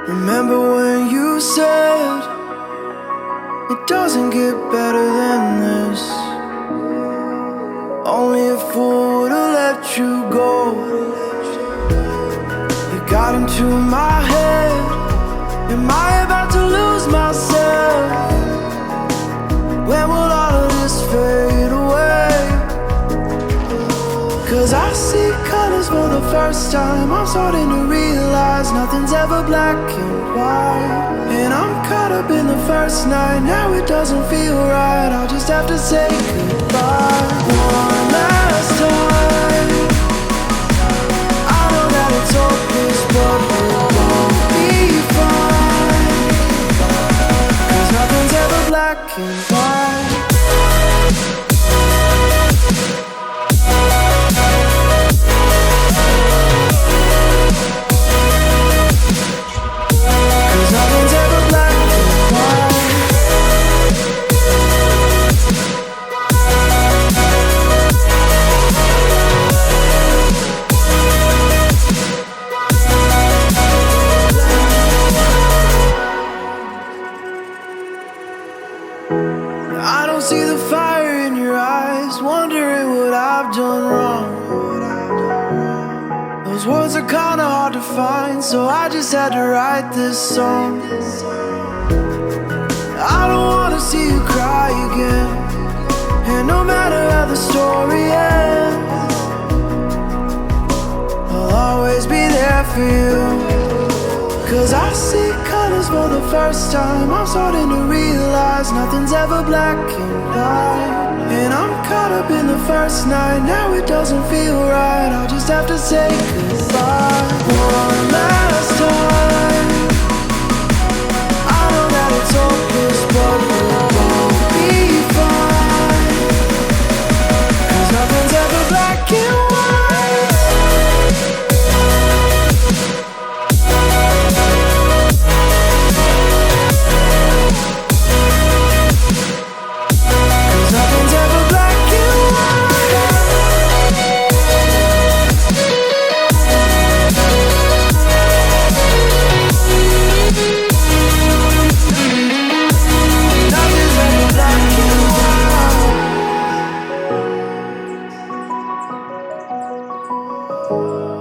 Remember when you said it doesn't get better than this? Only a fool would've let you go. You got into my head. Am I about to lose myself? When will all of this fade away? Cause I see colors for the first time. I'm starting to realize nothing's ever black and white. And I'm caught up in the first night. Now it doesn't feel right. I'll just have to say goodbye one last time. I know that it's hopeless, but we'll both be fine. Cause nothing's ever black and white. I don't see the fire in your eyes, wondering what I've done wrong. Those words are kinda hard to find, so I just had to write this song. I don't wanna see you cry again, and no matter how the story ends, I'll always be there for you. Cause I see colors for the first time. I'm starting to realize nothing's ever black and white. And I'm caught up in the first night. Now it doesn't feel right. I'll just have to say goodbye one last time. I know that it's hopeless, but we'll both be fine. Cause nothing's ever black and white. Oh,